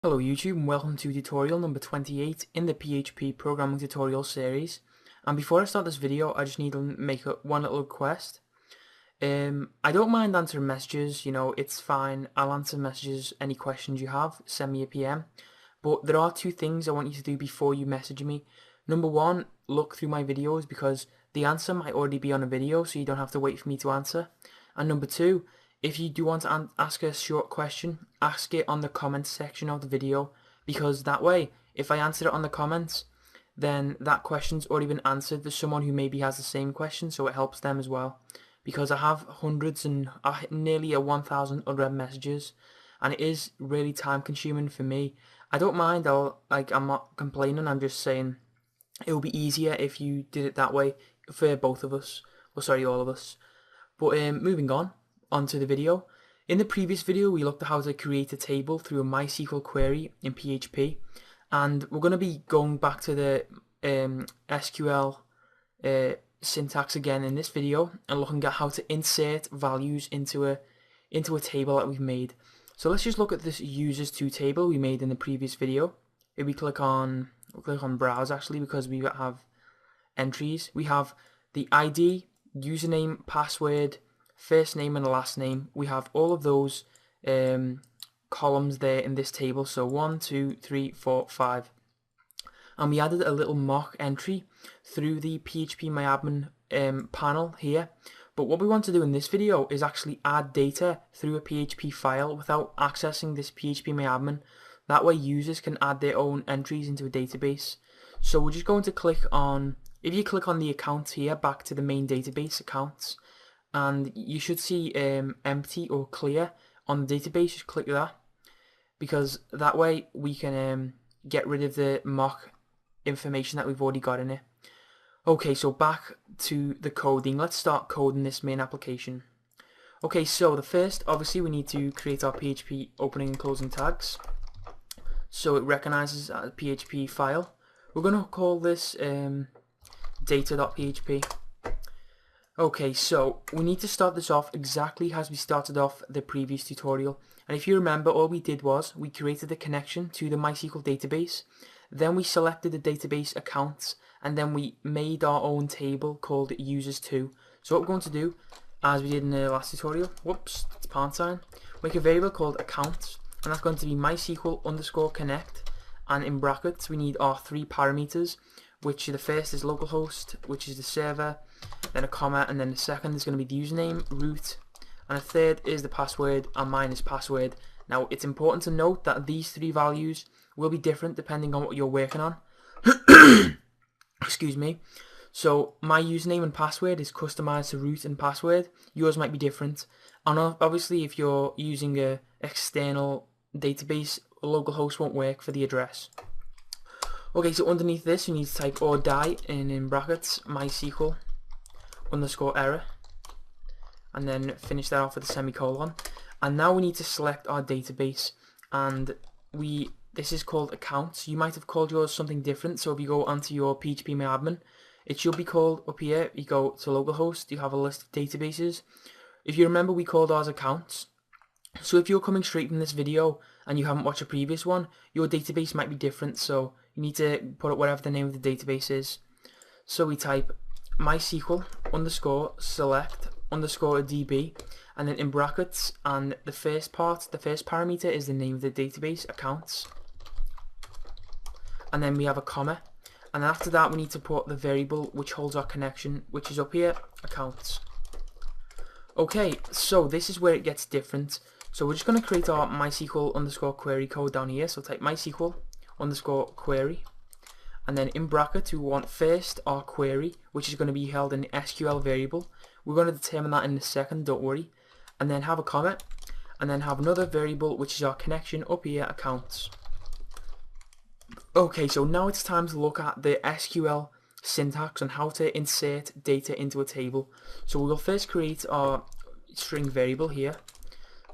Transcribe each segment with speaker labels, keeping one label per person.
Speaker 1: Hello YouTube and welcome to tutorial number 28 in the PHP programming tutorial series. And before I start this video, I just need to make one little request. I don't mind answering messages, it's fine. I'll answer messages, any questions you have, send me a PM. But there are two things I want you to do before you message me. Number one, look through my videos because the answer might already be on a video, so you don't have to wait for me to answer. And number two, if you do want to ask a short question, ask it on the comments section of the video, because that way, if I answer it on the comments, then that question's already been answered for someone who maybe has the same question, so it helps them as well. Because I have hundreds and nearly 1,000 unread messages, and it is really time consuming for me. I don't mind, I'm not complaining, I'm just saying it would be easier if you did it that way for both of us, or sorry, all of us. But moving onto the video. In the previous video we looked at how to create a table through a MySQL query in PHP, and we're going to be going back to the SQL syntax again in this video and looking at how to insert values into a table that we've made. So let's just look at this users to table we made in the previous video. If we click on browse actually, because we have entries, we have the ID, username, password, first name and last name. We have all of those columns there in this table, so 1, 2, 3, 4, 5. And we added a little mock entry through the PHP panel here. But what we want to do in this video is actually add data through a PHP file without accessing this PHP That way users can add their own entries into a database. So we're just going to click on, if you click on the accounts here, back to the main database accounts, and you should see empty or clear on the database. Just click that, because that way we can get rid of the mock information that we've already got in it. Okay, so back to the coding. Let's start coding this main application. Okay, so the first, obviously we need to create our PHP opening and closing tags, so it recognizes a PHP file. We're going to call this data.php. Okay, so we need to start this off exactly as we started off the previous tutorial. And if you remember, all we did was we created a connection to the MySQL database, then we selected the database accounts, and then we made our own table called users2. So what we're going to do, as we did in the last tutorial, whoops, it's pound sign, make a variable called accounts, and that's going to be MySQL_connect, and in brackets we need our 3 parameters, which the first is localhost, which is the server, then a comma, and then the second is going to be the username, root, and a third is the password, and mine is password. Now it's important to note that these 3 values will be different depending on what you're working on. Excuse me. So my username and password is customized to root and password. Yours might be different. And obviously if you're using a external database, localhost won't work for the address. Okay, so underneath this you need to type or die in brackets MySQL _error, and then finish that off with a semicolon. And now we need to select our database, and this is called accounts. You might have called yours something different, so if you go onto your PHP admin, it should be called up here. You go to localhost, you have a list of databases. If you remember, we called ours accounts. So if you're coming straight from this video and you haven't watched a previous one, your database might be different, so you need to put up whatever the name of the database is. So we type MySQL _select _db, and then in brackets, and the first parameter is the name of the database, accounts, and then we have a comma, and after that we need to put the variable which holds our connection, which is up here, accounts. Okay, so this is where it gets different. So we're just going to create our MySQL _query code down here. So type MySQL _query, and then in brackets we want first our query, which is going to be held in the SQL variable. We're going to determine that in a second, don't worry. And then have a comment, and then have another variable which is our connection up here, accounts. Okay, so now it's time to look at the SQL syntax on how to insert data into a table. So we'll first create our string variable here,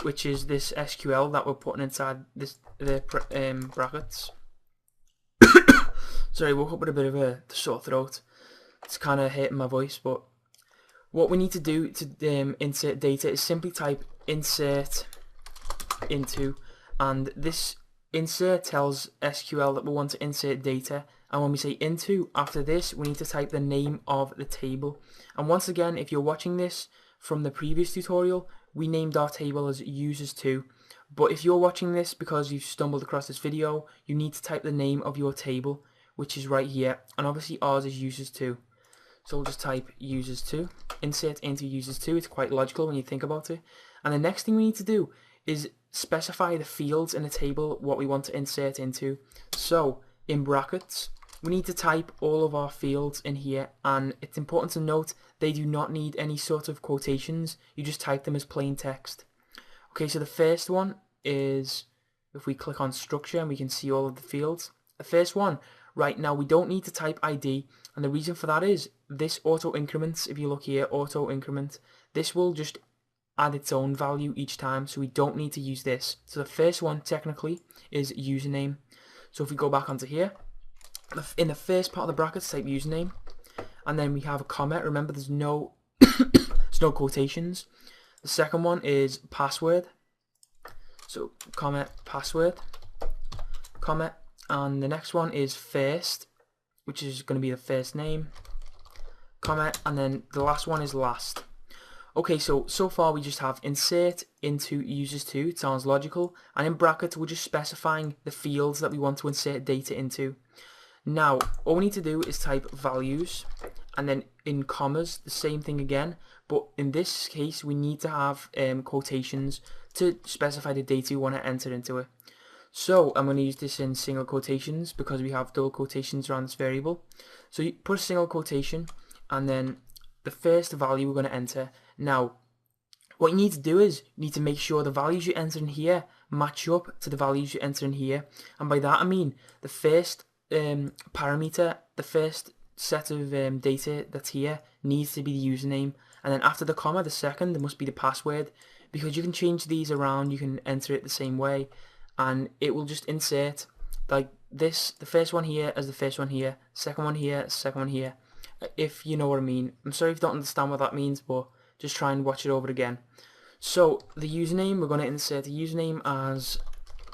Speaker 1: which is this SQL that we're putting inside the brackets. Sorry, I woke up with a bit of a sore throat. It's kind of hurting my voice, but what we need to do to insert data is simply type insert into, and this insert tells SQL that we want to insert data, and when we say into, after this we need to type the name of the table. And once again, if you're watching this from the previous tutorial, we named our table as users2, but if you're watching this because you've stumbled across this video, you need to type the name of your table, which is right here, and obviously ours is users2. So we'll just type users2, insert into users2. It's quite logical when you think about it. And the next thing we need to do is specify the fields in the table what we want to insert into. So in brackets, we need to type all of our fields in here, and it's important to note they do not need any sort of quotations. You just type them as plain text. Okay, so the first one is, if we click on structure and we can see all of the fields. The first one, right now we don't need to type ID, and the reason for that is this auto increments. If you look here, auto increment, this will just add its own value each time, so we don't need to use this. So the first one technically is username. So if we go back onto here, in the first part of the brackets type username, and then we have a comma. Remember, there's no no quotations. The second one is password, so comma password, comma, and the next one is first, which is going to be the first name, comma, and then the last one is last. Okay, so far we just have insert into users2. It sounds logical, and in brackets we're just specifying the fields that we want to insert data into. Now all we need to do is type values, and then in commas the same thing again, but in this case we need to have quotations to specify the data we want to enter into it. So I'm going to use this in single quotations because we have double quotations around this variable. So you put a single quotation and then the first value we're going to enter. Now what you need to do is you need to make sure the values you enter in here match up to the values you enter in here, and by that I mean the first parameter, the first set of data that's here needs to be the username, and then after the comma, the second, there must be the password, because you can change these around, you can enter it the same way, and it will just insert like this, the first one here as the first one here, second one here, second one here, if you know what I mean. I'm sorry if you don't understand what that means, but just try and watch it over again. So the username, we're going to insert the username as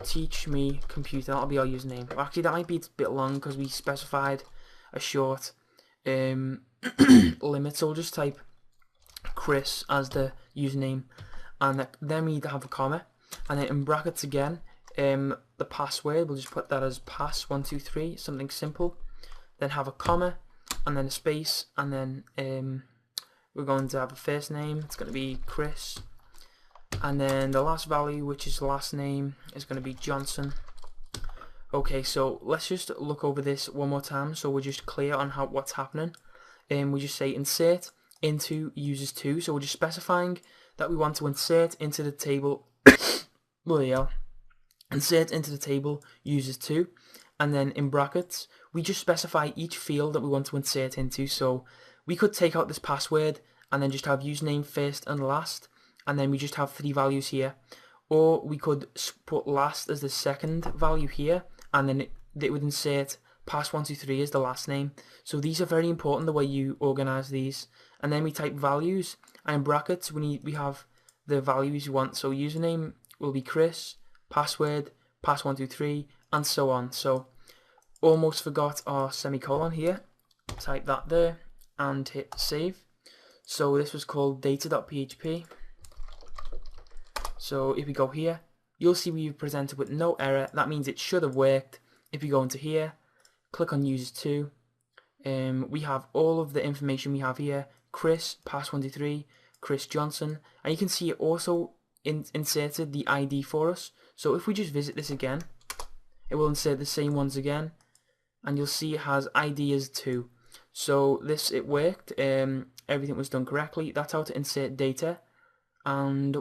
Speaker 1: teach me computer. That'll be our username. Well, actually that might be a bit long because we specified a short limit, so we'll just type Chris as the username, and then we need to have a comma, and then in brackets again the password, we'll just put that as pass123, something simple, then have a comma and then a space, and then we're going to have a first name, it's going to be Chris, and then the last value, which is last name, is going to be Johnson. Okay, so let's just look over this one more time so we're just clear on what's happening. We just say insert into users2, so we're just specifying that we want to insert into the table well, yeah, insert into the table users2, and then in brackets we just specify each field that we want to insert into. So we could take out this password and then just have username first and last, and then we just have 3 values here, or we could put last as the second value here, and then it would insert pass123 as the last name. So these are very important, the way you organize these. And then we type values, and in brackets we have the values we want. So username will be Chris, password pass123, and so on. So almost forgot our semicolon here. Type that there and hit save. So this was called data.php. So if we go here, you'll see we've presented with no error. That means it should have worked. If you go into here, click on users2, we have all of the information we have here: Chris, pass123, Chris Johnson, and you can see it also inserted the ID for us. So if we just visit this again, it will insert the same ones again, and you'll see it has ID as 2. So it worked. Everything was done correctly. That's how to insert data. And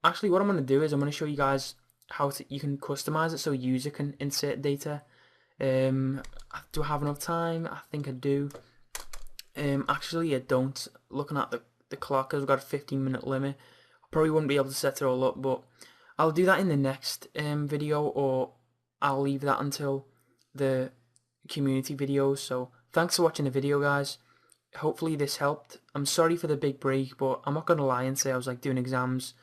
Speaker 1: actually what I'm going to do is I'm going to show you guys how you can customize it so a user can insert data. Do I have enough time? I think I do. Actually I don't. Looking at the clock, because we've got a 15-minute limit, I probably wouldn't be able to set it all up, but I'll do that in the next video, or I'll leave that until the community videos. So thanks for watching the video, guys. Hopefully this helped. I'm sorry for the big break, but I'm not gonna lie and say I was like doing exams.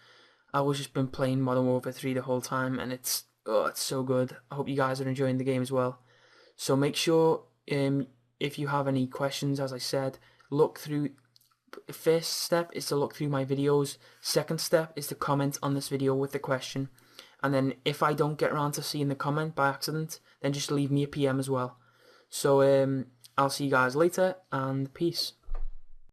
Speaker 1: I was just been playing Modern Warfare 3 the whole time, and it's Oh, it's so good. I hope you guys are enjoying the game as well. So make sure, if you have any questions, as I said, look through. First step is to look through my videos. Second step is to comment on this video with the question. And then if I don't get around to seeing the comment by accident, then just leave me a PM as well. So I'll see you guys later, and peace.